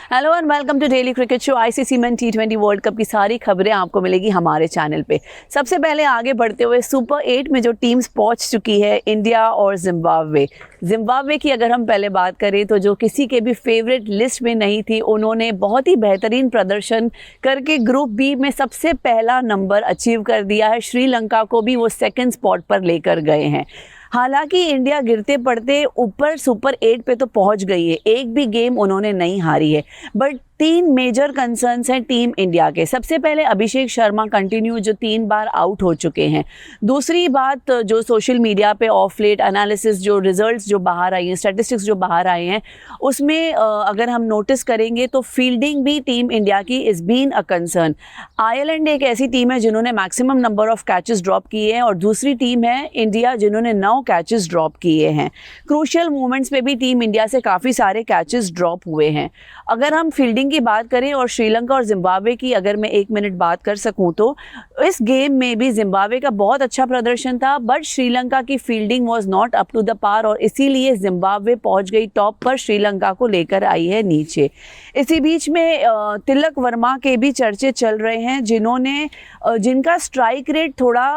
Hello and welcome to daily cricket show. ICC men टी20 world cup की सारी खबरें आपको मिलेगी हमारे चैनल पे। सबसे पहले आगे बढ़ते हुए सुपर 8 में जो टीम्स पहुंच चुकी है, इंडिया और जिम्बाब्वे की अगर हम पहले बात करें तो जो किसी के भी फेवरेट लिस्ट में नहीं थी, उन्होंने बहुत ही बेहतरीन प्रदर्शन करके ग्रुप बी में सबसे पहला नंबर अचीव कर दिया है। श्रीलंका को भी वो सेकंड स्पॉट पर लेकर गए हैं। हालांकि इंडिया गिरते पड़ते ऊपर सुपर 8 पे तो पहुंच गई है, एक भी गेम उन्होंने नहीं हारी है। बट 3 मेजर कंसर्न्स हैं टीम इंडिया के। सबसे पहले अभिषेक शर्मा कंटिन्यू जो 3 बार आउट हो चुके हैं। दूसरी बात, जो सोशल मीडिया पे ऑफ लेट एनालिसिस, जो रिजल्ट्स जो बाहर आई हैं, स्टैटिस्टिक्स जो बाहर आए हैं, उसमें अगर हम नोटिस करेंगे तो फील्डिंग भी टीम इंडिया की is been a concern. Ireland एक ऐसी टीम है जिन्होंने maximum number of catches drop किए हैं और दूसरी टीम है इंडिया जिन्होंने 9 कैचेस ड्रॉप किए हैं। क्रूशियल मोमेंट्स पे भी टीम इंडिया से काफ़ी सारे कैचेस ड्रॉप हुए हैं। अगर हम फील्डिंग की बात करें और श्रीलंका और जिम्बाब्वे की अगर मैं 1 मिनट बात कर सकूं तो इस गेम में भी जिम्बाब्वे का बहुत अच्छा प्रदर्शन था, बट श्रीलंका की fielding was not up to the par और इसीलिए जिम्बाब्वे पहुंच गई टॉप पर, श्रीलंका को लेकर आई है नीचे। इसी बीच में तिलक वर्मा के भी चर्चे चल रहे हैं, जिनका स्ट्राइक रेट थोड़ा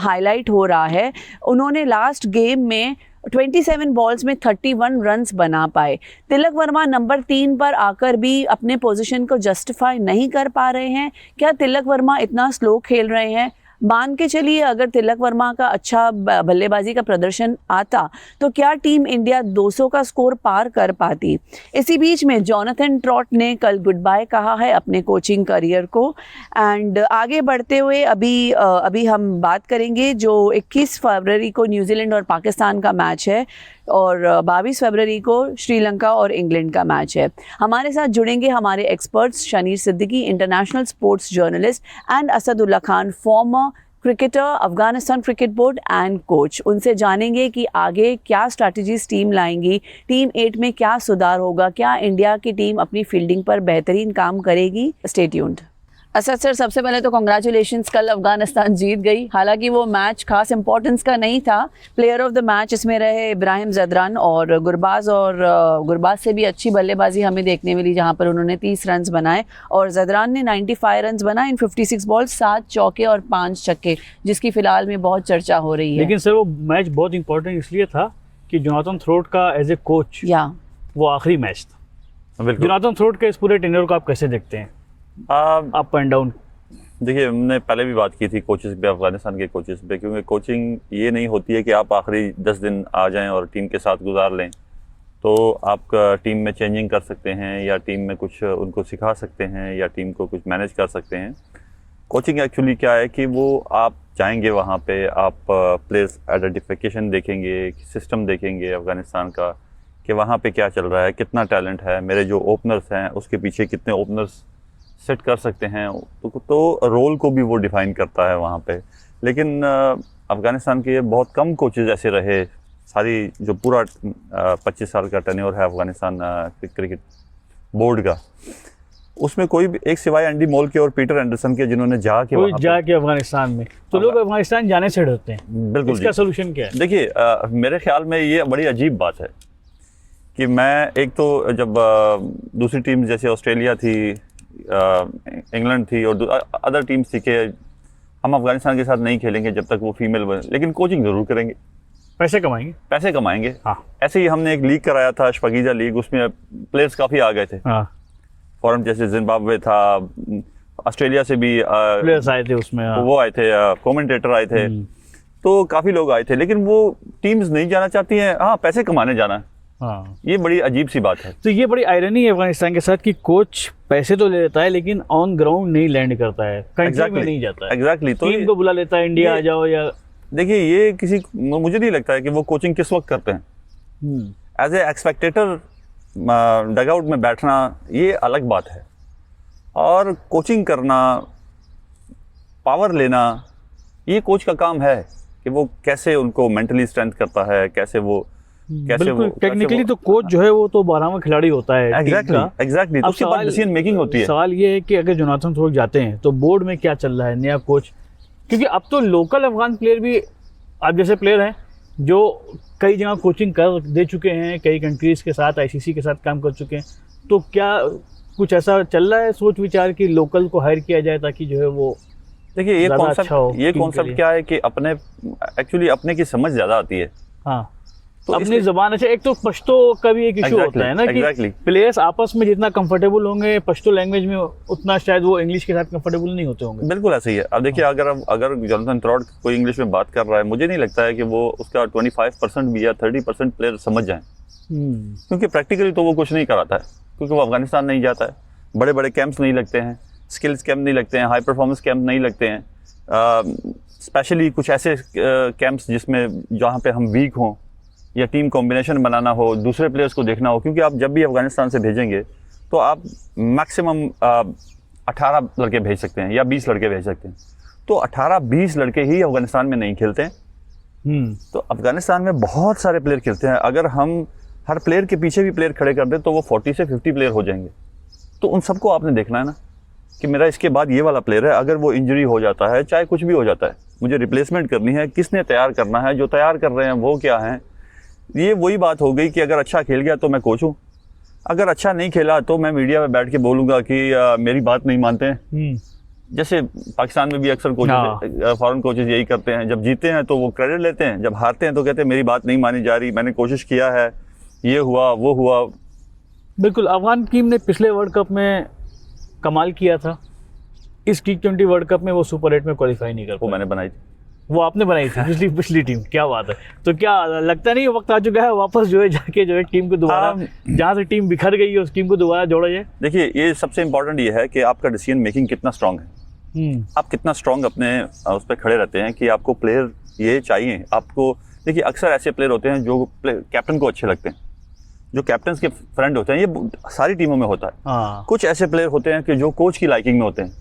हाईलाइट हो रहा है। उन्होंने लास्ट गेम में 27 बॉल्स में 31 रन्स बना पाए। तिलक वर्मा नंबर 3 पर आकर भी अपने पोजीशन को जस्टिफाई नहीं कर पा रहे हैं। क्या तिलक वर्मा इतना स्लो खेल रहे हैं? मान के चलिए अगर तिलक वर्मा का अच्छा बल्लेबाजी का प्रदर्शन आता तो क्या टीम इंडिया 200 का स्कोर पार कर पाती? इसी बीच में जोनाथन ट्रॉट ने कल गुड बाय कहा है अपने कोचिंग करियर को। एंड आगे बढ़ते हुए अभी हम बात करेंगे जो 21 फरवरी को न्यूजीलैंड और पाकिस्तान का मैच है और 22 फरवरी को श्रीलंका और इंग्लैंड का मैच है। हमारे साथ जुड़ेंगे हमारे experts Shaneer Siddiqui, international sports journalist, and Asadullah Khan, former cricketer, Afghanistan cricket board and coach. उनसे जानेंगे कि आगे क्या स्ट्रैटेजीज टीम लाएंगी, टीम 8 में क्या सुधार होगा, क्या इंडिया की टीम अपनी फील्डिंग पर बेहतरीन काम करेगी। Stay tuned. असद सर, सबसे पहले तो कॉन्ग्रेचुलेशंस, कल अफगानिस्तान जीत गई। हालांकि वो मैच खास इंपॉर्टेंस का नहीं था। प्लेयर ऑफ द मैच इसमें रहे इब्राहिम जदरान और गुरबाज से भी अच्छी बल्लेबाजी हमें देखने मिली, जहां पर उन्होंने 30 रन्स बनाए और जदरान ने 95 रन्स बनाए इन 56 बॉल्स, 7 चौके और 5 छक्के, जिसकी फिलहाल में बहुत चर्चा हो रही है। लेकिन सर वो मैच बहुत इंपॉर्टेंट इसलिए था कि जोनाथन थ्रोट का एज ए कोच वो आखिरी मैच था। जोनाथन थ्रोट के इस पूरे टेन्योर को आप कैसे देखते हैं, अप एंड डाउन? देखिए, हमने पहले भी बात की थी कोचेस पे, अफगानिस्तान के कोचेस पे, क्योंकि कोचिंग ये नहीं होती है कि आप आखिरी 10 दिन आ जाएं और टीम के साथ गुजार लें, तो आप टीम में चेंजिंग कर सकते हैं या टीम में कुछ उनको सिखा सकते हैं या टीम को कुछ मैनेज कर सकते हैं। कोचिंग एक्चुअली क्या है कि वो आप जाएंगे वहाँ पे, आप प्लेयर्स आइडेंटिफिकेशन देखेंगे, सिस्टम देखेंगे अफगानिस्तान का कि वहाँ पे क्या चल रहा है, कितना टैलेंट है, मेरे जो ओपनर्स हैं उसके पीछे कितने ओपनर्स सेट कर सकते हैं, तो रोल को भी वो डिफाइन करता है वहाँ पे। लेकिन अफ़गानिस्तान के बहुत कम कोचेज ऐसे रहे, सारी जो पूरा 25 साल का टेन्योर है अफ़गानिस्तान क्रिकेट बोर्ड का, उसमें कोई भी एक सिवाय एंडी मोल के और पीटर एंडरसन के जिन्होंने जाके अफ़गानिस्तान में, तो लोग अफ़गानिस्तान जाने से डरते हैं। बिल्कुल। इसका सोल्यूशन क्या है? देखिए, मेरे ख्याल में ये बड़ी अजीब बात है कि मैं एक तो जब दूसरी टीम जैसे ऑस्ट्रेलिया थी, इंग्लैंड थी और अदर टीम्स थी कि हम अफगानिस्तान के साथ नहीं खेलेंगे जब तक वो फीमेल बने, लेकिन कोचिंग ज़रूर करेंगे, पैसे कमाएंगे। हाँ। ऐसे ही हमने एक लीग कराया था, शफकीजा लीग, उसमें प्लेयर्स काफ़ी आ गए थे। हाँ। फॉरन जैसे जिम्बाब्वे था, ऑस्ट्रेलिया से भी प्लेयर्स आए थे उसमें। हाँ। वो आए थे, कमेंटेटर आए थे, तो काफ़ी लोग आए थे, लेकिन वो टीम्स नहीं जाना चाहती हैं। हाँ, पैसे कमाने जाना है। हाँ। ये बड़ी अजीब सी बात है। तो ये बड़ी आयरनी है अफगानिस्तान के साथ कि कोच पैसे तो ले लेता है लेकिन ऑन ग्राउंड नहीं लैंड करता है, कंट्री में नहीं जाता है। एग्जैक्टली। तो टीम को बुला लेता है, इंडिया आ जाओ या। देखिए, ये मुझे नहीं लगता है कि वो कोचिंग किस वक्त करते हैं। एज ए एक्सपेक्टेटर डगआउट में बैठना ये अलग बात है, और कोचिंग करना, पावर लेना, ये कोच का काम है कि वो कैसे उनको मेंटली स्ट्रेंथ करता है, कैसे वो टेक्निकली तो कोच जो है वो तो 12वां खिलाड़ी होता है। एग्जैक्टली। तो उसके बाद डिसीजन मेकिंग होती है। सवाल ये है कि अगर जोनाथन थ्रोट जाते हैं तो बोर्ड में क्या चल रहा है, नया कोच, क्योंकि अब तो लोकल अफगान प्लेयर भी आप जैसे प्लेयर हैं जो कई जगह कोचिंग कर दे चुके हैं, कई कंट्रीज के साथ, आईसीसी के साथ काम कर चुके हैं, तो क्या कुछ ऐसा चल रहा है सोच विचार कि लोकल को हायर किया जाए ताकि जो है वो देखिए ये ज़्यादा अच्छा हो कॉन्सेप्ट टीम के लिए? क्या है कि एक्चुअली अपने की समझ ज्यादा आती है। हाँ, तो अपनी इसलिए- ज़बान। अच्छा, एक तो पश्तो का भी एक इशू होता है ना कि exactly. प्लेयर्स आपस में जितना कंफर्टेबल होंगे पश्तो लैंग्वेज में, उतना शायद वो इंग्लिश के साथ कंफर्टेबल नहीं होते होंगे। बिल्कुल ऐसा ही है। अब देखिए अगर जोनाथन थ्रॉट कोई इंग्लिश में बात कर रहा है, मुझे नहीं लगता है कि वो उसका 25% भी या 30% प्लेयर समझ जाएं, क्योंकि प्रैक्टिकली तो वो कुछ नहीं कराता है, क्योंकि वो अफगानिस्तान नहीं जाता है, बड़े बड़े कैंप्स नहीं लगते हैं, स्किल्स कैंप नहीं लगते हैं, हाई परफॉर्मेंस कैंप नहीं लगते हैं, स्पेशली कुछ ऐसे कैंप्स जिसमें जहाँ पे हम वीक हों या टीम कॉम्बिनेशन बनाना हो, दूसरे प्लेयर्स को देखना हो, क्योंकि आप जब भी अफगानिस्तान से भेजेंगे तो आप मैक्सिमम 18 लड़के भेज सकते हैं या 20 लड़के भेज सकते हैं। तो 18-20 लड़के ही अफगानिस्तान में नहीं खेलते हैं। तो अफगानिस्तान में बहुत सारे प्लेयर खेलते हैं। अगर हम हर प्लेयर के पीछे भी प्लेयर खड़े कर दें तो वो 40 से 50 प्लेयर हो जाएंगे। तो उन सबको आपने देखना है ना कि मेरा इसके बाद ये वाला प्लेयर है, अगर वो इंजरी हो जाता है, चाहे कुछ भी हो जाता है, मुझे रिप्लेसमेंट करनी है, किसने तैयार करना है, जो तैयार कर रहे हैं वो क्या है। ये वही बात हो गई कि अगर अच्छा खेल गया तो मैं कोच हूँ, अगर अच्छा नहीं खेला तो मैं मीडिया में बैठ के बोलूँगा कि मेरी बात नहीं मानते हैं। जैसे पाकिस्तान में भी अक्सर कोचेस, फॉरेन कोचेस यही करते हैं, जब जीते हैं तो वो क्रेडिट लेते हैं, जब हारते हैं तो कहते हैं मेरी बात नहीं मानी जा रही, मैंने कोशिश किया है, ये हुआ वो हुआ। बिल्कुल, अफगान टीम ने पिछले वर्ल्ड कप में कमाल किया था, इस T20 वर्ल्ड कप में वो सुपर 8 में क्वालिफाई नहीं कर वो पाए। मैंने बनाई थी, वो आपने बनाई थी पिछली टीम। क्या बात है। तो क्या लगता नहीं वक्त आ चुका है वापस जो है जाके जो है टीम को दोबारा, जहाँ से टीम बिखर गई है उस टीम को दोबारा जोड़ा जाए? देखिए ये सबसे इम्पोर्टेंट ये है कि आपका डिसीजन मेकिंग कितना स्ट्रांग है, आप कितना स्ट्रांग अपने उस पर खड़े रहते हैं कि आपको प्लेयर ये चाहिए आपको। देखिए अक्सर ऐसे प्लेयर होते हैं जो कैप्टन को अच्छे लगते हैं, जो कैप्टन के फ्रेंड होते हैं, ये सारी टीमों में होता है। कुछ ऐसे प्लेयर होते हैं कि जो कोच की लाइकिंग में होते हैं,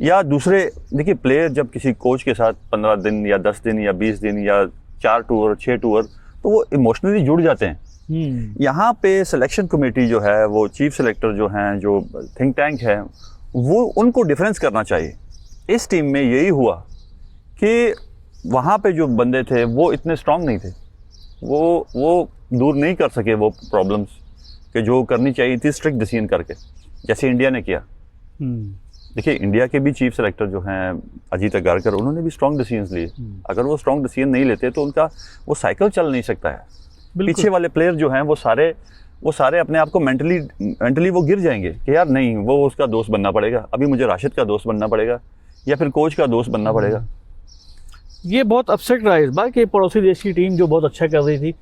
या दूसरे। देखिए प्लेयर जब किसी कोच के साथ 15 दिन या 10 दिन या 20 दिन या 4 टूर 6 टूर, तो वो इमोशनली जुड़ जाते हैं। यहाँ पे सिलेक्शन कमेटी जो है, वो चीफ सेलेक्टर जो हैं, जो थिंक टैंक है, वो उनको डिफरेंस करना चाहिए। इस टीम में यही हुआ कि वहाँ पे जो बंदे थे वो इतने स्ट्रांग नहीं थे, वो दूर नहीं कर सके वो प्रॉब्लम्स कि जो करनी चाहिए थी स्ट्रिक्ट डिसीजन करके, जैसे इंडिया ने किया। देखिए इंडिया के भी चीफ सेलेक्टर जो हैं अजीत अगारकर, उन्होंने भी स्ट्रांग डिसीजंस लिए। अगर वो स्ट्रांग डिसीजन नहीं लेते तो उनका वो साइकिल चल नहीं सकता है। पीछे वाले प्लेयर जो हैं वो सारे अपने आप को मेंटली वो गिर जाएंगे कि यार नहीं, वो उसका दोस्त बनना पड़ेगा, अभी मुझे राशिद का दोस्त बनना पड़ेगा या फिर कोच का दोस्त बनना पड़ेगा। ये बहुत अपसेट रहा है इस बार कि पड़ोसी देश की टीम जो बहुत अच्छा कर रही थी,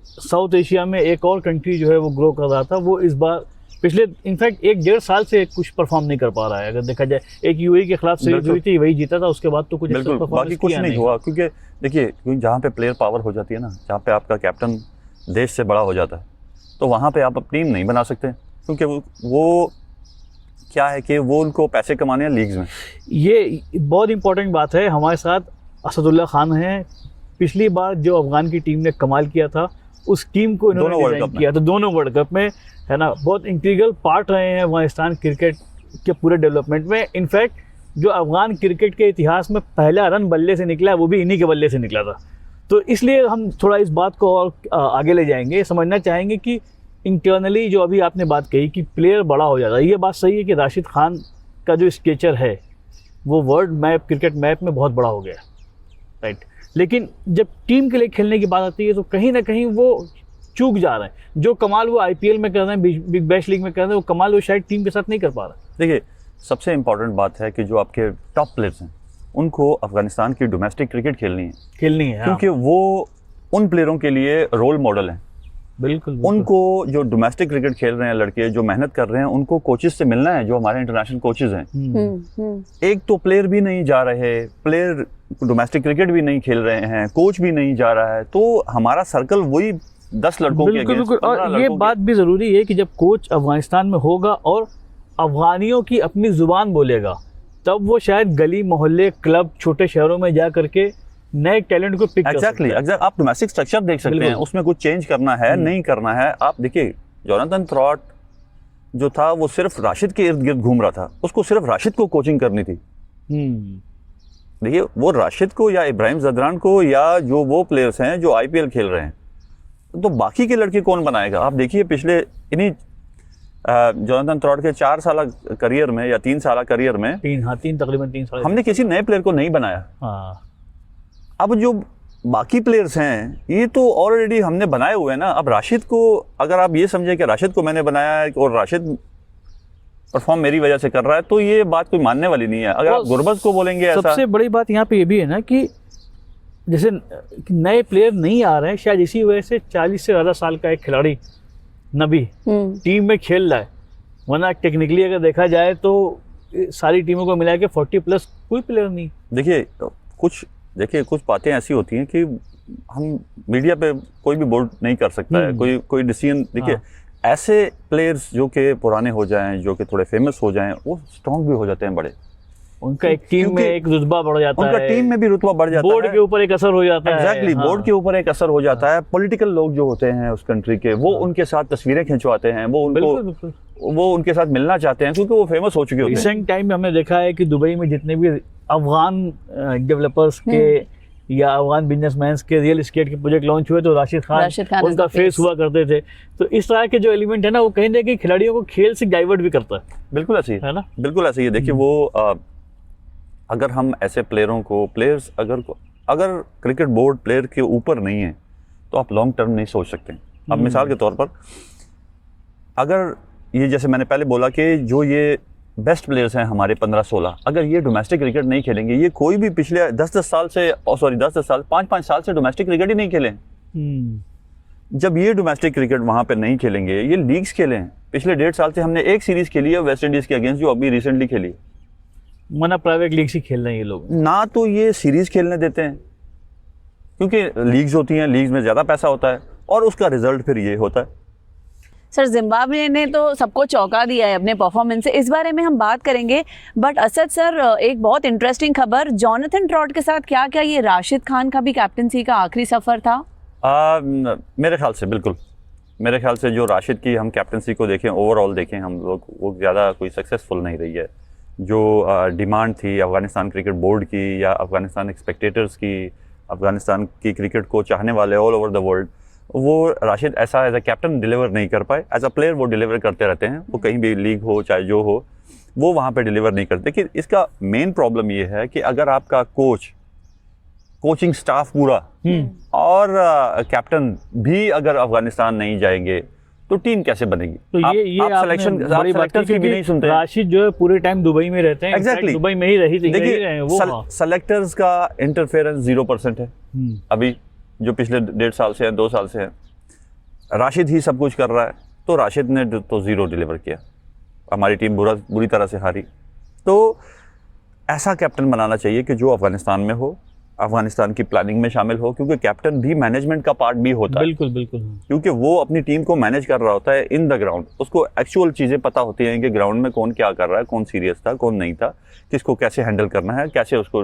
साउथ एशिया में एक और कंट्री जो है वो ग्रो कर रहा था, वो इस बार पिछले इनफैक्ट 1-1.5 साल से कुछ परफॉर्म नहीं कर पा रहा है। अगर देखा जाए, एक यूएई के खिलाफ सीरीज हुई थी, वही जीता था, उसके बाद तो कुछ बाकी कुछ नहीं हुआ। क्योंकि देखिए जहाँ पे प्लेयर पावर हो जाती है ना, जहाँ पे आपका कैप्टन देश से बड़ा हो जाता है, तो वहाँ पे आप टीम नहीं बना सकते, क्योंकि वो क्या है कि वो उनको पैसे कमाने हैं लीग्स में। ये बहुत इंपॉर्टेंट बात है। हमारे साथ असदुल्ला खान हैं। पिछली बार जो अफगान की टीम ने कमाल किया था, उस टीम को इन्होंने डिजाइन किया था दोनों वर्ल्ड कप में, है ना। बहुत इंटीग्रल पार्ट रहे हैं अफगानिस्तान क्रिकेट के पूरे डेवलपमेंट में। इनफैक्ट जो अफगान क्रिकेट के इतिहास में पहला रन बल्ले से निकला है, वो भी इन्हीं के बल्ले से निकला था। तो इसलिए हम थोड़ा इस बात को और आगे ले जाएंगे, समझना चाहेंगे कि इंटरनली जो अभी आपने बात कही कि प्लेयर बड़ा हो जाता है, ये बात सही है कि राशिद खान का जो स्केचर है वो वर्ल्ड मैप, क्रिकेट मैप में बहुत बड़ा हो गया, राइट। लेकिन जब टीम के लिए खेलने की बात आती है तो कहीं ना कहीं वो चूक जा रहे हैं। जो कमाल वो आईपीएल में कर रहे हैं, बिग बैश लीग में कर रहे हैं, वो कमाल वो शायद टीम के साथ नहीं कर पा रहे। देखिए सबसे इम्पॉर्टेंट बात है कि जो आपके टॉप प्लेयर्स हैं उनको अफगानिस्तान की डोमेस्टिक क्रिकेट खेलनी है, क्योंकि वो उन प्लेयरों के लिए रोल मॉडल हैं। बिल्कुल। उनको जो डोमेस्टिक क्रिकेट खेल रहे हैं लड़के, जो मेहनत कर रहे हैं, उनको कोचेस से मिलना है, जो हमारे इंटरनेशनल कोचेस हैं। एक तो प्लेयर भी नहीं जा रहे, प्लेयर डोमेस्टिक क्रिकेट भी नहीं खेल रहे हैं, कोच भी नहीं जा रहा है, तो हमारा सर्कल वही 10 लड़कों के अगेंस्ट 15 लड़कों। और ये बात भी ज़रूरी है कि जब कोच अफगानिस्तान में होगा और अफगानियों की अपनी ज़ुबान बोलेगा, तब वो शायद गली मोहल्ले क्लब छोटे शहरों में जा करके नए टैलेंट को पिक कर सकते हैं। आप डोमेस्टिक स्ट्रक्चर देख सकते हैं, उसमें कुछ चेंज करना है नहीं करना है। आप देखिए जोनाथन थ्रॉट जो था वो सिर्फ राशिद के इर्द गिर्द घूम रहा था, उसको सिर्फ राशिद को कोचिंग करनी थी। देखिए वो राशिद को या इब्राहिम जदरान को या जो वो प्लेयर्स हैं जो आईपीएल खेल रहे हैं, तो बाकी के लड़के कौन बनाएगा? आप देखिए पिछले इन्हीं जोनाथन ट्रॉट के 4 साल करियर में या 3 साल करियर में तकरीबन 3 साल हमने किसी नए प्लेयर को नहीं बनाया। हाँ, अब जो बाकी प्लेयर्स हैं ये तो ऑलरेडी हमने बनाए हुए हैं ना। अब राशिद को अगर आप ये समझे कि राशिद को मैंने बनाया है और राशिद परफॉर्म मेरी वजह से कर रहा है, तो ये बात कोई मानने वाली नहीं है। अगर आप गुरबज को बोलेंगे ऐसा, सबसे बड़ी बात यहाँ पे ये भी है ना कि जैसे नए प्लेयर नहीं आ रहे हैं, शायद इसी वजह से 40 से ज़्यादा साल का एक खिलाड़ी नबी टीम में खेल रहा है। वरना टेक्निकली अगर देखा जाए तो सारी टीमों को मिला के 40 प्लस कोई प्लेयर नहीं। देखिए कुछ बातें ऐसी होती हैं कि हम मीडिया पे कोई भी बोर्ड नहीं कर सकता है, कोई डिसीजन। देखिए ऐसे प्लेयर्स जो कि पुराने हो जाएं, जो कि थोड़े फेमस हो जाएं, वो स्ट्रॉन्ग भी हो जाते हैं बड़े। उनका एक टीम में एक रुतबा बढ़ जाता है, उनका टीम में भी रुतबा बढ़ जाता है, बोर्ड के ऊपर एक असर हो जाता है। एग्जैक्टली, बोर्ड के ऊपर एक असर हो जाता है। पॉलिटिकल लोग जो होते हैं उस कंट्री के, वो उनके साथ तस्वीरें खिंचवाते हैं, वो उनके साथ मिलना चाहते हैं क्योंकि वो फेमस हो चुके होते हैं। रिसेंट टाइम में हमने देखा है कि दुबई में जितने भी अफगान डेवलपर्स के या अफगान बिजनेसमैन के रियल एस्टेट के प्रोजेक्ट लॉन्च हुए तो राशिद खान उनका फेस हुआ करते थे। तो इस तरह के जो एलिमेंट है ना, वो कहीं ना कहीं खिलाड़ियों को खेल से डाइवर्ट भी करता है। बिल्कुल ऐसे ही है ना, बिल्कुल ऐसे ही। देखिए वो अगर हम ऐसे प्लेयरों को अगर क्रिकेट बोर्ड प्लेयर के ऊपर नहीं है तो आप लॉन्ग टर्म नहीं सोच सकते। अब मिसाल के तौर पर अगर ये, जैसे मैंने पहले बोला कि जो ये बेस्ट प्लेयर्स हैं हमारे 15-16, अगर ये डोमेस्टिक क्रिकेट नहीं खेलेंगे, ये कोई भी पिछले 10 साल से 5-5 साल से डोमेस्टिक क्रिकेट ही नहीं खेले। जब ये डोमेस्टिक क्रिकेट वहाँ पे नहीं खेलेंगे, ये लीग्स खेले हैं। पिछले 1.5 साल से हमने एक सीरीज खेली है वेस्ट इंडीज के अगेंस्ट, जो अभी रिसेंटली खेली। मना प्राइवेट लीग से खेल रहे हैं ये लोग ना, तो ये सीरीज खेलने देते हैं क्योंकि लीग्स होती हैं, लीग्स में ज़्यादा पैसा होता है और उसका रिजल्ट फिर ये होता है। सर, जिम्बाब्वे ने तो सबको चौंका दिया है अपने परफॉर्मेंस से, इस बारे में हम बात करेंगे। बट असद सर, एक बहुत इंटरेस्टिंग खबर, जोनाथन ट्रॉट के साथ क्या क्या ये राशिद खान का भी कैप्टनसी का आखिरी सफर था? मेरे ख्याल से बिल्कुल, मेरे ख्याल से जो राशिद की हम कैप्टनसी को देखें, ओवरऑल देखें हम लोग, वो ज़्यादा कोई सक्सेसफुल नहीं रही है। जो डिमांड थी अफ़गानिस्तान क्रिकेट बोर्ड की या अफ़गानिस्तान स्पेक्टेटर्स की, अफ़गानिस्तान की क्रिकेट को चाहने वाले ऑल ओवर द वर्ल्ड, वो राशिद ऐसा एज अ कैप्टन डिलीवर नहीं कर पाए। एज अ प्लेयर वो डिलीवर करते रहते हैं, वो कहीं भी लीग हो चाहे जो हो, वो वहाँ पे डिलीवर नहीं करते। कि इसका मेन प्रॉब्लम ये है कि अगर आपका कोचिंग स्टाफ पूरा और कैप्टन भी अगर अफ़गानिस्तान नहीं जाएंगे तो टीम कैसे बनेगी? तो आप सिलेक्टर की भी नहीं सुनते। राशिद जो है पूरे टाइम दुबई में रहते हैं। एग्जैक्टली, दुबई में ही रही थी। देखिए सेलेक्टर्स का इंटरफेरेंस 0% है अभी, जो पिछले 1.5 साल से है, 2 साल से है। राशिद ही सब कुछ कर रहा है, तो राशिद ने तो 0 डिलीवर किया, हमारी टीम बुरी तरह से हारी। तो ऐसा कैप्टन बनाना चाहिए कि जो अफगानिस्तान में हो, अफगानिस्तान की प्लानिंग में शामिल हो, क्योंकि कैप्टन भी मैनेजमेंट का पार्ट भी होता है। बिल्कुल बिल्कुल, क्योंकि वो अपनी टीम को मैनेज कर रहा होता है इन द ग्राउंड। उसको एक्चुअल चीज़ें पता होती हैं कि ग्राउंड में कौन क्या कर रहा है, कौन सीरियस था, कौन नहीं था, किसको कैसे हैंडल करना है, कैसे उसको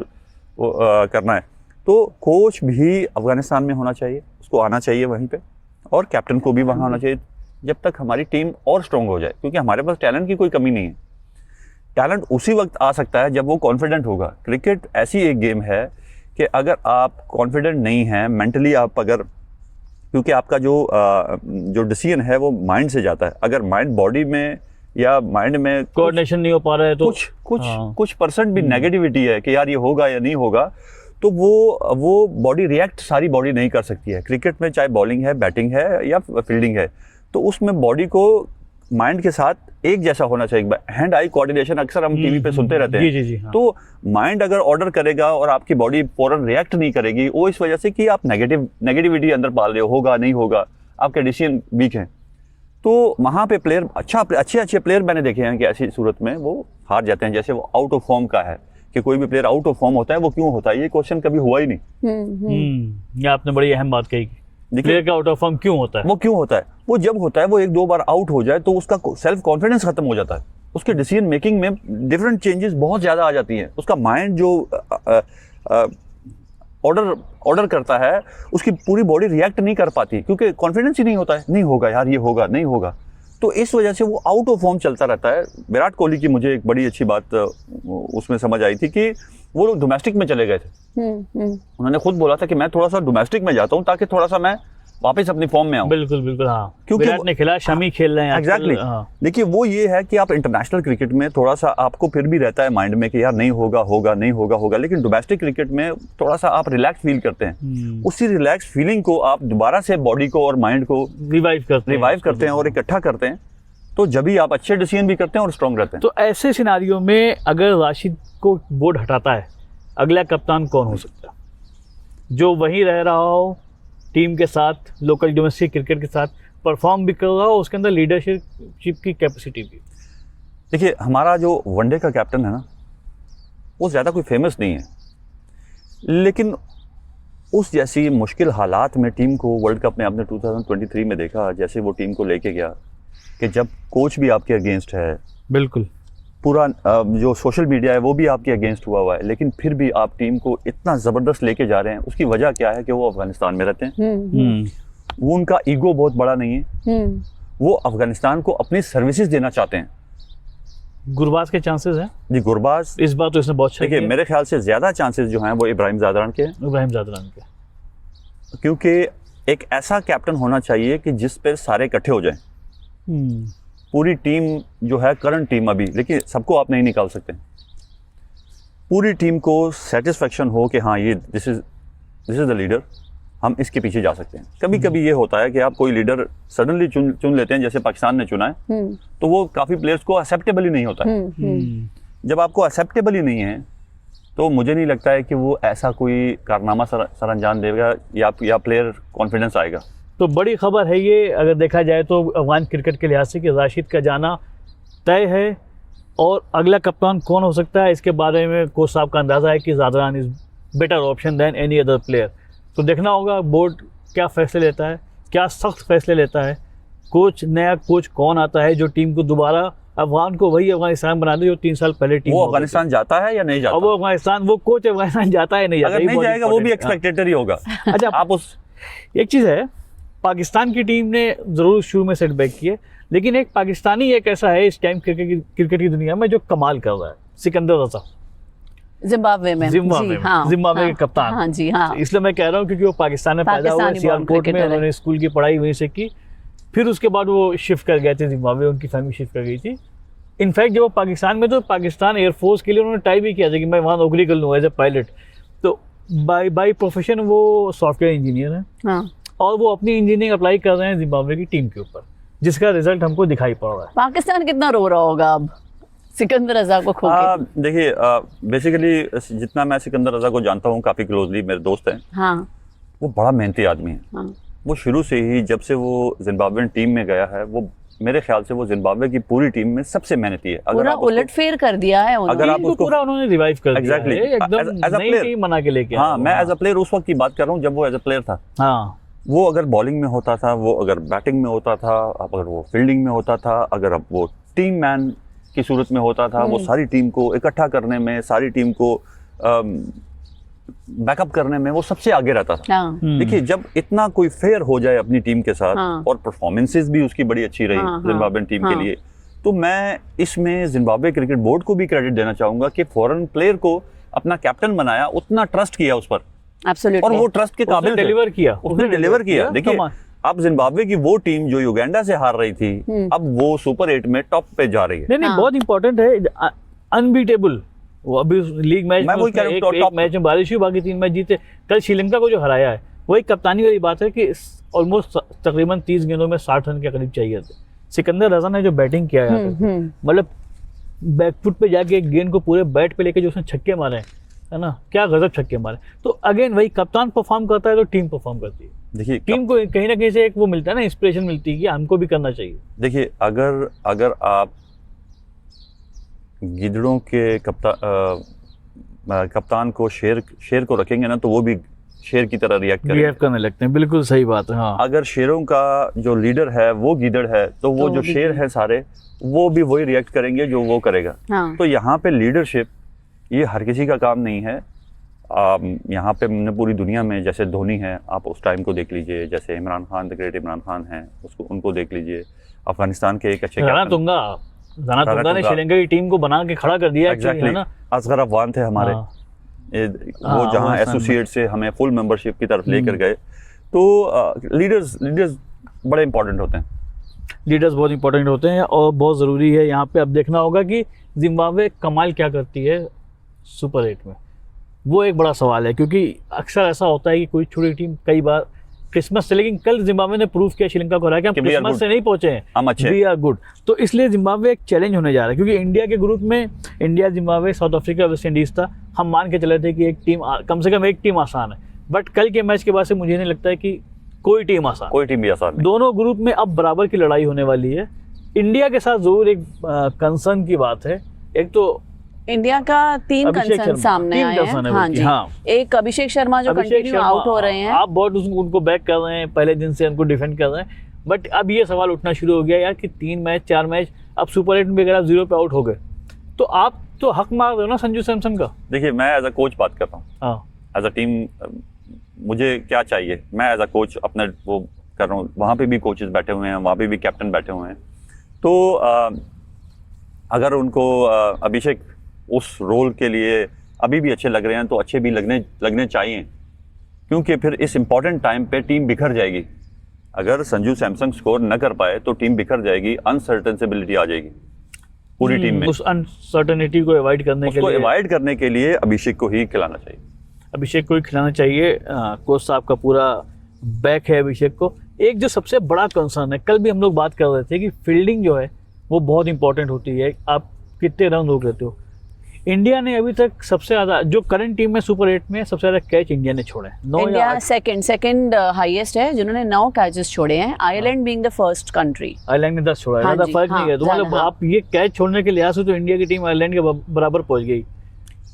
करना है। तो कोच भी अफगानिस्तान में होना चाहिए, उसको आना चाहिए वहीं पे, और कैप्टन को भी वहाँ होना चाहिए जब तक हमारी टीम और स्ट्रॉन्ग हो जाए। क्योंकि हमारे पास टैलेंट की कोई कमी नहीं है। टैलेंट उसी वक्त आ सकता है जब वो कॉन्फिडेंट होगा। क्रिकेट ऐसी एक गेम है कि अगर आप कॉन्फिडेंट नहीं हैं मेंटली, आप अगर, क्योंकि आपका जो डिसीजन है वो माइंड से जाता है, अगर माइंड बॉडी में या माइंड में कोऑर्डिनेशन नहीं हो पा रहा है तो कुछ परसेंट भी नेगेटिविटी है कि यार ये होगा या नहीं होगा, तो वो बॉडी रिएक्ट, सारी बॉडी नहीं कर सकती है। क्रिकेट में चाहे बॉलिंग है, बैटिंग है या फील्डिंग है, तो उसमें बॉडी को माइंड के साथ एक जैसा होना चाहिए। हैंड आई कोऑर्डिनेशन अक्सर हम टीवी पे सुनते रहते हैं। जी, हाँ। तो माइंड अगर ऑर्डर करेगा और आपकी बॉडी फौरन रिएक्ट नहीं करेगी, वो इस वजह से कि आप नेगेटिविटी अंदर पाल रहे हो, होगा नहीं होगा, आपके डिसीजन वीक हैं। तो वहाँ पे प्लेयर अच्छे प्लेयर मैंने देखे हैं कि ऐसी सूरत में वो हार जाते हैं। जैसे वो आउट ऑफ फॉर्म का है कि कोई भी प्लेयर आउट ऑफ फॉर्म होता है, वो क्यों होता है, ये क्वेश्चन कभी हुआ ही नहीं। ये आपने बड़ी अहम बात कही। प्लेयर का आउट ऑफ फॉर्म क्यों होता है? वो क्यों होता है? वो जब होता है, वो 1-2 बार आउट हो जाए तो उसका सेल्फ कॉन्फिडेंस खत्म हो जाता है, उसके डिसीजन मेकिंग में डिफरेंट चेंजेस बहुत ज़्यादा आ जाती हैं। उसका माइंड जो ऑर्डर करता है, उसकी पूरी बॉडी रिएक्ट नहीं कर पाती क्योंकि कॉन्फिडेंस ही नहीं होता है, नहीं होगा यार, ये होगा नहीं होगा। तो इस वजह से वो आउट ऑफ फॉर्म चलता रहता है। विराट कोहली की मुझे एक बड़ी अच्छी बात उसमें समझ आई थी कि वो लोग डोमेस्टिक में चले गए थे। उन्होंने खुद बोला था कि मैं थोड़ा सा डोमेस्टिक में जाता हूँ ताकि थोड़ा सा मैं वापस अपनी फॉर्म में आऊं। बिल्कुल बिल्कुल, हाँ, क्योंकि विराट ने खेला, शमी खेल रहे हैं एग्जैक्टली। देखिए वो ये है कि आप इंटरनेशनल क्रिकेट में थोड़ा सा आपको फिर भी रहता है माइंड में कि यार नहीं होगा होगा नहीं होगा होगा, लेकिन डोमेस्टिक क्रिकेट में थोड़ा सा आप रिलैक्स फील करते हैं। उसी रिलैक्स फीलिंग को आप दोबारा से बॉडी को और माइंड को रिवाइव करते हैं और इकट्ठा करते हैं, तो जब भी आप अच्छे डिसीजन भी करते हैं और स्ट्रॉन्ग रहते हैं। तो ऐसे सिनारियों में अगर राशिद को बोर्ड हटाता है, अगला कप्तान कौन हो सकता है जो वहीं रह रहा हो टीम के साथ, लोकल डोमेस्टिक क्रिकेट के साथ परफॉर्म भी कर रहा हो, उसके अंदर लीडरशिप की कैपेसिटी भी? देखिए हमारा जो वनडे का कैप्टन है ना, वो ज़्यादा कोई फेमस नहीं है, लेकिन उस जैसी मुश्किल हालात में टीम को वर्ल्ड कप में आपने 2023 में देखा जैसे वो टीम को लेके गया, कि जब कोच भी आपके अगेंस्ट है, बिल्कुल पूरा जो सोशल मीडिया है वो भी आपके अगेंस्ट हुआ है, लेकिन फिर भी आप टीम को इतना ज़बरदस्त लेके जा रहे हैं। उसकी वजह क्या है कि वो अफगानिस्तान में रहते हैं, वो उनका ईगो बहुत बड़ा नहीं है, वो अफगानिस्तान को अपनी सर्विसेज देना चाहते हैं। गुरबाज के चांसेस हैं जी, गुरबाज इस बार तो इसने बहुत अच्छा देखिए किया। मेरे ख्याल से ज़्यादा चांसेस जो हैं वो इब्राहिम ज़ादरान के हैं, इब्राहिम ज़ादरान के, क्योंकि एक ऐसा कैप्टन होना चाहिए कि जिस पर सारे इकट्ठे हो जाएं। पूरी टीम जो है करंट टीम अभी, लेकिन सबको आप नहीं निकाल सकते, पूरी टीम को सेटिस्फेक्शन हो कि हाँ ये दिस इज द लीडर, हम इसके पीछे जा सकते हैं। कभी कभी ये होता है कि आप कोई लीडर सडनली चुन लेते हैं, जैसे पाकिस्तान ने चुना है, तो वो काफ़ी प्लेयर्स को एक्सेप्टेबल ही नहीं होता है। जब आपको एक्सेप्टेबल ही नहीं है तो मुझे नहीं लगता है कि वो ऐसा कोई कारनामा सर अंजाम देगा या प्लेयर कॉन्फिडेंस आएगा। तो बड़ी खबर है ये, अगर देखा जाए तो अफगान क्रिकेट के लिहाज से, कि राशिद का जाना तय है, और अगला कप्तान कौन हो सकता है इसके बारे में कोच साहब का अंदाज़ा है कि Zadran is better option than any other player. तो देखना होगा बोर्ड क्या फैसले लेता है, क्या सख्त फैसले लेता है, नया कोच कौन आता है जो टीम को दोबारा अफगान को वही अफगानिस्तान बना दे जो 3 साल पहले टीम। वो अफगानिस्तान जाता है या नहीं जाता? वो अफगानिस्तान, वो कोच अफगानिस्तान जाता है नहीं जाता, अगर नहीं जाएगा वो भी एक्सपेक्टेटर ही होगा। अच्छा, आप उस एक चीज़ है, पाकिस्तान की टीम ने ज़रूर शुरू में सेटबैक किए, लेकिन एक पाकिस्तानी एक ऐसा है इस टाइम क्रिकेट की दुनिया में जो कमाल कर रहा है, सिकंदर रजा, जिम्बाब्वे में जिम्बाब्वे के कप्तान। हाँ जी, हाँ। इसलिए मैं कह रहा हूँ क्योंकि वो पाकिस्तान में पैदा हुआ, सियालकोट में उन्होंने स्कूल की पढ़ाई वहीं से की, फिर उसके बाद वो शिफ्ट कर गए थे जिम्बाब्वे, उनकी फैमिली शिफ्ट कर गई थी। इनफैक्ट जब वो पाकिस्तान में, तो पाकिस्तान एयरफोर्स के लिए उन्होंने ट्राई भी किया था कि मैं वहाँ नौकरी कर लूँ एज ए पायलट। तो बाई प्रोफेशन वो सॉफ्टवेयर इंजीनियर हैं, और वो अपनी इंजीनियरिंग अप्लाई कर रहे हैं जिम्बाब्वे की टीम के ऊपर, जिसका रिजल्ट हमको दिखाई पड़ रहा है। पाकिस्तान कितना रो रहा होगा अब सिकंदर रजा को खो के? देखिए बेसिकली जितना मैं सिकंदर रजा को जानता हूँ काफ़ी क्लोजली, मेरे दोस्त हैं, हाँ। वो बड़ा मेहनती आदमी है। हाँ। वो शुरू से ही जब से वो जिम्बाब्वेन टीम में गया है, वो मेरे ख्याल से वो जिम्बाब्वे की पूरी टीम में सबसे मेहनती है। पूरा उलटफेर कर दिया है उन्होंने। अगर आप उसको पूरा उन्होंने रिवाइव कर दिया है, एकदम नई टीम बना के लेके। हाँ, मैं एज अ प्लेयर उस वक्त की बात कर रहा हूँ जब वो एज अ प्लेयर था। हाँ, वो अगर बॉलिंग में होता था, वो अगर बैटिंग में होता था, अगर वो फील्डिंग में होता था, अगर अब वो टीम मैन की सूरत में होता था, वो सारी टीम को इकट्ठा करने में, सारी टीम को बैकअप करने में वो सबसे आगे रहता था। देखिए जब इतना कोई फेयर हो जाए अपनी टीम के साथ, और परफॉर्मेंसेस भी उसकी बड़ी अच्छी रही जिम्बाब्वेन टीम के लिए, तो मैं इसमें जिम्बाब्वे क्रिकेट बोर्ड को भी क्रेडिट देना चाहूंगा कि फॉरेन प्लेयर को अपना कैप्टन बनाया, उतना ट्रस्ट किया उस पर, और वो ट्रस्ट के काबिल डिलीवर किया, उसने डिलीवर किया। देखिए अब जिम्बाब्वे की वो टीम जो युगांडा से हार रही थी, अब वो सुपर 8 में टॉप पे जा रही है। नहीं, बहुत इंपॉर्टेंट है, अनबीटेबल। वो अभी लीग मैच में एक मैच में बारिश हुई, बाकी 3 मैच जीते। कल श्रीलंका को जो हराया है, वही कप्तानी वाली बात है कि ऑलमोस्ट तकरीबन 30 गेंदों में 60 रन के करीब चाहिए थे। सिकंदर रजा ने जो बैटिंग किया है, मतलब बैकफुट पे जाके एक गेंद को पूरे बैट पे लेके जो उसने छक्के मारे है ना, क्या गजब छक्के मारे। तो अगेन वही कप्तान परफॉर्म करता है तो टीम परफॉर्म करती है। देखिए टीम को कहीं ना कहीं से एक वो मिलता है ना, इंस्पिरेशन मिलती है कि हमको भी करना चाहिए। देखिए अगर आप गिदड़ों के कप्तान को शेर को रखेंगे ना, तो वो भी शेर की तरह रिएक्ट करने लगते हैं। बिल्कुल सही बात है। हाँ, अगर शेरों का जो लीडर है वो गिदड़ है, तो वो जो शेर है सारे, वो भी वही रिएक्ट करेंगे जो वो करेगा। तो यहाँ पे लीडरशिप ये हर किसी का काम नहीं है। यहाँ पे हमने पूरी दुनिया में, जैसे धोनी है, आप उस टाइम को देख लीजिए, जैसे इमरान खान, द ग्रेट इमरान खान है, उनको देख लीजिए। अफगानिस्तान के एक अच्छे राणा तुंगा ने श्रीलंका की टीम को बना के खड़ा कर दिया। एग्जैक्टली, असगर अफगान थे हमारे, वो जहाँ एसोसिएट से हमें फुल मेंबरशिप की तरफ लेकर गए। तो लीडर्स बड़े इंपॉर्टेंट होते हैं। लीडर्स बहुत इंपॉर्टेंट होते हैं और बहुत ज़रूरी है। यहाँ पे अब देखना होगा कि जिम्बाब्वे कमाल क्या करती है सुपर 8 में, वो एक बड़ा सवाल है, क्योंकि अक्सर ऐसा होता है कि कोई छोटी टीम कई बार क्रिसमस से, लेकिन कल जिम्बाब्वे ने प्रूव किया श्रीलंका को हरा कि हम क्रिसमस से नहीं पहुंचे हैं, हम अच्छे, वी आर गुड। तो इसलिए जिम्बाब्वे एक चैलेंज होने जा रहा है, क्योंकि इंडिया के ग्रुप में India, Zimbabwe, south Africa, West Indies था। हम मान के चले थे कि एक टीम, कम से कम एक टीम आसान है, बट कल के मैच के बाद से मुझे नहीं लगता है कि कोई टीम भी आसान नहीं। दोनों ग्रुप में अब बराबर की लड़ाई होने वाली है। इंडिया के साथ जरूर एक कंसर्न की बात है, एक तो इंडिया का 3 कंसर्न सामने आए हैं। हाँ जी, हाँ। एक अभिषेक शर्मा जो कंटिन्यू आउट हो रहे हैं, आप बहुत उनको बैक कर रहे हैं, पहले दिन से उनको डिफेंड कर रहे हैं, बट अब ये सवाल उठना शुरू हो गया यार कि 3 मैच 4 मैच, अब सुपर 8 में अगर आप 0 पे आउट हो गए तो आप तो हक मार रहे हो ना संजू सैमसन का। देखिए, मैं एज अ कोच बात कर रहा हूँ, एज अ टीम मुझे क्या चाहिए, मैं एज अ कोच अपने वो कर रहा हूँ। वहाँ पे भी कोचेस बैठे हुए हैं, वहाँ पे भी कैप्टन बैठे हुए हैं। तो अगर उनको अभिषेक उस रोल के लिए अभी भी अच्छे लग रहे हैं तो अच्छे भी लगने चाहिए, क्योंकि फिर इस इम्पॉर्टेंट टाइम पे टीम बिखर जाएगी। अगर संजू सैमसन स्कोर न कर पाए तो टीम बिखर जाएगी, अनसर्टेनिटी आ जाएगी पूरी टीम में। उस अनसर्टेनिटी को अवॉइड करने के लिए अभिषेक को ही खिलाना चाहिए। अभिषेक को ही खिलाना चाहिए। कोच साहब का पूरा बैक है अभिषेक को। एक जो सबसे बड़ा कंसर्न है, कल भी हम लोग बात कर रहे थे कि फील्डिंग जो है वो बहुत इंपॉर्टेंट होती है। आप कितने रन रोक लेते हो। इंडिया ने अभी तक सबसे ज्यादा, जो करंट टीम में सुपर 8 में सबसे ज्यादा कैच इंडिया ने छोड़े हैं। इंडिया सेकंड हाईएस्ट है, जिन्होंने 9 कैचेस छोड़े हैं, Ireland being the first country. Ireland ने 10 छोड़ा है, ज्यादा फर्क नहीं है। तो मतलब आप ये कैच छोड़ने के लिहाज से तो इंडिया की टीम आयरलैंड के बराबर पहुंच गई।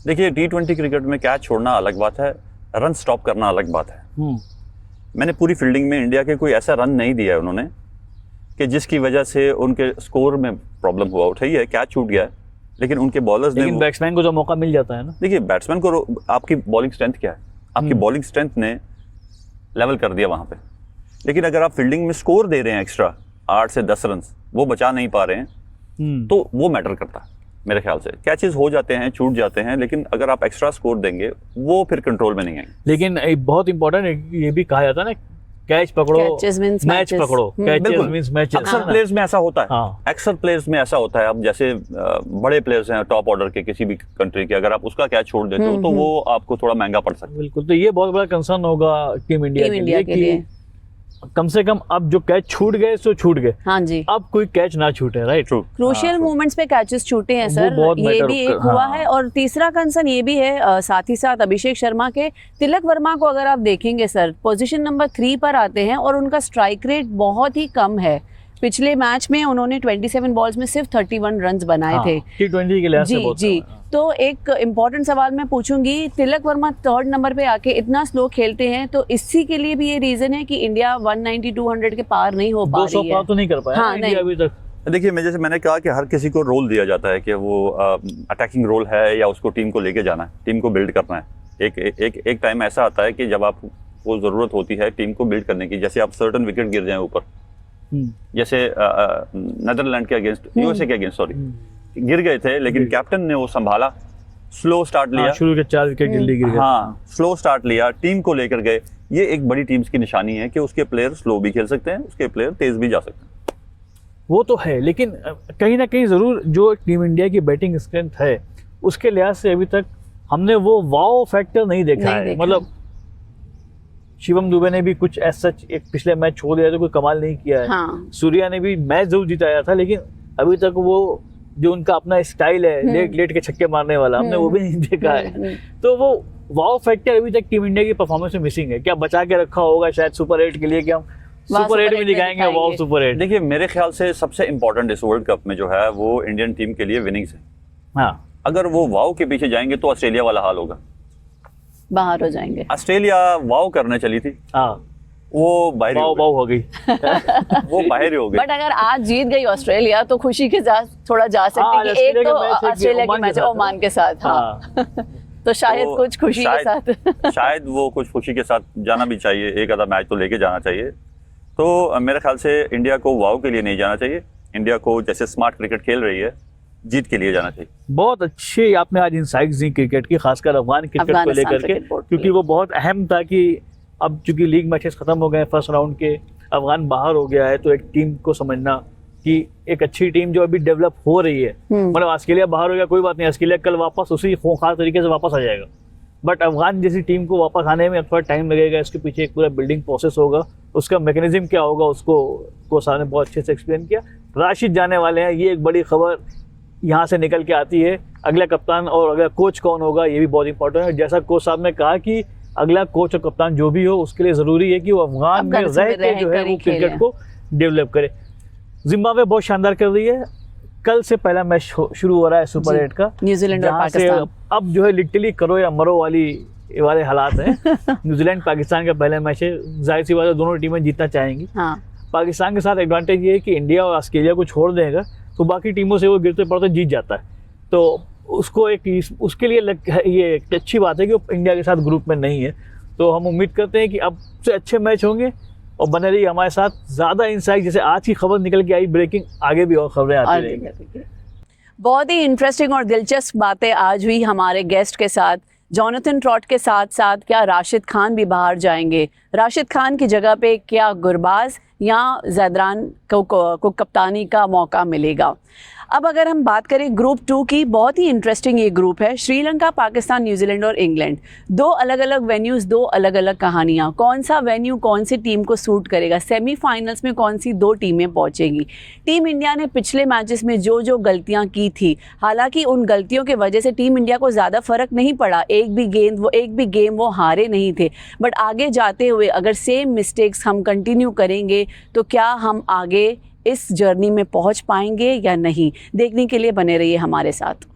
देखिए, T20 क्रिकेट में कैच छोड़ना अलग बात है, रन स्टॉप करना अलग बात है। मैंने पूरी फील्डिंग में इंडिया के कोई ऐसा रन नहीं दिया है उन्होंने कि जिसकी वजह से उनके स्कोर में प्रॉब्लम हुआ। उठाई है, कैच छूट गया है, लेकिन उनके बॉलर्स ने, लेकिन बैट्समैन को जो मौका मिल जाता है ना। देखिए, बैट्समैन को आपकी बॉलिंग स्ट्रेंथ क्या है, आपकी बॉलिंग स्ट्रेंथ ने लेवल कर दिया वहां पे। लेकिन अगर आप फील्डिंग में स्कोर दे रहे हैं एक्स्ट्रा 8 से 10 रन, वो बचा नहीं पा रहे हैं, तो वो मैटर करता है मेरे ख्याल से। कैचेस हो जाते हैं, छूट जाते हैं, लेकिन अगर आप एक्स्ट्रा स्कोर देंगे वो फिर कंट्रोल में नहीं आएंगे। लेकिन एक बहुत इंपॉर्टेंट ये भी कहा जाता है ना, कैच पकड़ो मैच पकड़ो, कैचेस मींस मैचेस। अक्सर प्लेयर्स में ऐसा होता है, अक्सर प्लेयर्स में ऐसा होता है। अब जैसे बड़े प्लेयर्स हैं टॉप ऑर्डर के किसी भी कंट्री के, अगर आप उसका कैच छोड़ देते हो तो वो आपको थोड़ा महंगा पड़ सकता है। बिल्कुल, तो ये बहुत बड़ा कंसर्न होगा टीम इंडिया के लिए। कम से कम अब जो कैच छूट गए सो छूट गए। हाँ जी, अब कोई कैच ना छूटे, राइट। क्रूशियल मोमेंट्स पे कैचेस छूटे हैं सर, ये भी एक हुआ है। और तीसरा कंसर्न ये भी है, साथ ही साथ अभिषेक शर्मा के, तिलक वर्मा को अगर आप देखेंगे सर, पोजीशन नंबर 3 पर आते हैं और उनका स्ट्राइक रेट बहुत ही कम है। पिछले मैच में उन्होंने 27 बॉल्स में सिर्फ 31 रन बनाए थे T20 के लिए। जी। तो एक इम्पॉर्टेंट सवाल मैं पूछूंगी, तिलक वर्मा 3rd नंबर पे आके इतना स्लो खेलते हैं, तो इसी के लिए भी ये रीजन है कि इंडिया 190-200 के पार नहीं हो पा रही है। 200 पार तो नहीं कर पाया इंडिया अभी तक। देखिए, जैसे मैंने कहा कि हर किसी को रोल दिया जाता है कि वो अटैकिंग रोल है या उसको टीम को लेके जाना है, टीम को बिल्ड करना है। एक टाइम ऐसा आता है कि जब आपको जरूरत होती है टीम को बिल्ड करने की। जैसे आप सर्टन विकेट गिर जाए ऊपर, जैसे नेदरलैंड के अगेंस्ट, यूएसए के अगेंस्ट सॉरी, गिर गए थे, लेकिन कैप्टन ने वो संभाला, स्लो स्टार्ट लिया, शुरू के 4 विकेट जल्दी गिर गए। हाँ, स्लो स्टार्ट लिया, टीम को लेकर गए। ये एक बड़ी टीम्स की निशानी है कि उसके प्लेयर स्लो भी खेल सकते हैं, उसके प्लेयर तेज भी जा सकते हैं। वो तो है, लेकिन कहीं ना कहीं जरूर जो टीम इंडिया की बैटिंग स्ट्रेंथ है उसके लिहाज से अभी तक हमने वो वाओ फैक्टर नहीं देखा है। मतलब शिवम दुबे ने भी कुछ ऐसा एक पिछले मैच छोड़ दिया तो कोई कमाल नहीं किया है। सूर्या ने भी मैच जरूर जिताया था, लेकिन अभी तक वो जो उनका अपना स्टाइल है लेट के छक्के मारने वाला, हमने वो भी नहीं देखा है। तो वो वाओ फैक्टर अभी तक टीम इंडिया की परफॉर्मेंस में मिसिंग है। क्या बचा के रखा होगा शायद सुपर 8 के लिए, कि हम सुपर 8 में दिखाएंगे वाओ सुपर 8? देखिए, मेरे ख्याल से सबसे इंपॉर्टेंट इस वर्ल्ड कप में जो है वो इंडियन टीम के लिए विनिंग्स है। हाँ, अगर वो वाओ के पीछे जाएंगे तो ऑस्ट्रेलिया वाला हाल होगा, बाहर हो जाएंगे। ऑस्ट्रेलिया वाओ करने चली थी, वो बाहर हो गई वो बाहर हो गई। बट अगर आज जीत गई ऑस्ट्रेलिया तो खुशी के साथ थोड़ा जा सकते हैं कि एक तो ऑस्ट्रेलिया की मैच ओमान के साथ। तो शायद कुछ खुशी के साथ शायद वो कुछ खुशी के साथ जाना भी चाहिए, एक आधा मैच तो लेके जाना चाहिए। तो मेरे ख्याल से इंडिया को वाओ के लिए नहीं जाना चाहिए, इंडिया को जैसे स्मार्ट क्रिकेट खेल रही है जीत के लिए जाना चाहिए। बहुत अच्छे आपने आज इनसाइट्स दी क्रिकेट की, खासकर अफगान क्रिकेट को लेकर के, क्योंकि वो बहुत अहम था कि अब चूंकि लीग मैचेस ख़त्म हो गए फर्स्ट राउंड के, अफगान बाहर हो गया है, तो एक टीम को समझना कि एक अच्छी टीम जो अभी डेवलप हो रही है, मतलब ऑस्ट्रेलिया बाहर हो गया कोई बात नहीं, ऑस्ट्रेलिया कल वापस उसी खूंखार तरीके से वापस आ जाएगा, बट अफगान जैसी टीम को वापस आने में थोड़ा टाइम लगेगा। इसके पीछे एक पूरा बिल्डिंग प्रोसेस होगा, उसका मैकेनिज्म क्या होगा उसको कोसा ने बहुत अच्छे से एक्सप्लेन किया। राशिद जाने वाले हैं, ये एक बड़ी खबर यहाँ से निकल के आती है। अगला कप्तान और अगला कोच कौन होगा ये भी बहुत इंपॉर्टेंट है। जैसा कोच साहब ने कहा कि अगला कोच और कप्तान जो भी हो उसके लिए ज़रूरी है कि वो अफगान में रह के जो है वो क्रिकेट को डेवलप करे। जिम्बाब्वे बहुत शानदार कर रही है, कल से पहला मैच शुरू हो रहा है सुपर 8 का, न्यूजीलैंड और पाकिस्तान। अब जो है लिटरली करो या मरो वाले हालात हैं। न्यूजीलैंड पाकिस्तान का पहला मैच है, जाहिर सी बात है दोनों टीमें जीतना चाहेंगी। हाँ। पाकिस्तान के साथ एडवांटेज ये है कि इंडिया और ऑस्ट्रेलिया को छोड़ देगा तो बाकी टीमों से वो गिरते पड़ते जीत जाता है, तो उसको उसके लिए ये एक अच्छी बात है कि वो इंडिया के साथ ग्रुप में नहीं है। तो हम उम्मीद करते हैं कि अब से अच्छे मैच होंगे और बने रहिए हमारे साथ। ज़्यादा इंसाइट, जैसे आज की खबर निकल के आई ब्रेकिंग, आगे भी और खबरें आती रहेंगी। बहुत ही इंटरेस्टिंग और दिलचस्प बातें आज हुई हमारे गेस्ट के साथ। जोनाथन ट्रॉट के साथ साथ क्या राशिद खान भी बाहर जाएंगे? राशिद खान की जगह पे क्या गुरबाज या ज़ैदरान को कप्तानी का मौका मिलेगा? अब अगर हम बात करें ग्रुप 2 की, बहुत ही इंटरेस्टिंग ये ग्रुप है। श्रीलंका, पाकिस्तान, न्यूजीलैंड और इंग्लैंड, दो अलग अलग वेन्यूज़, दो अलग अलग कहानियाँ। कौन सा वेन्यू कौन सी टीम को सूट करेगा? सेमीफाइनल्स में कौन सी दो टीमें पहुँचेंगी? टीम इंडिया ने पिछले मैचेस में जो गलतियाँ की थी, हालांकि उन गलतियों की वजह से टीम इंडिया को ज़्यादा फ़र्क नहीं पड़ा, एक भी गेम वो हारे नहीं थे, बट आगे जाते हुए अगर सेम मिस्टेक्स हम कंटिन्यू करेंगे तो क्या हम आगे इस जर्नी में पहुंच पाएंगे या नहीं? देखने के लिए बने रहिए हमारे साथ।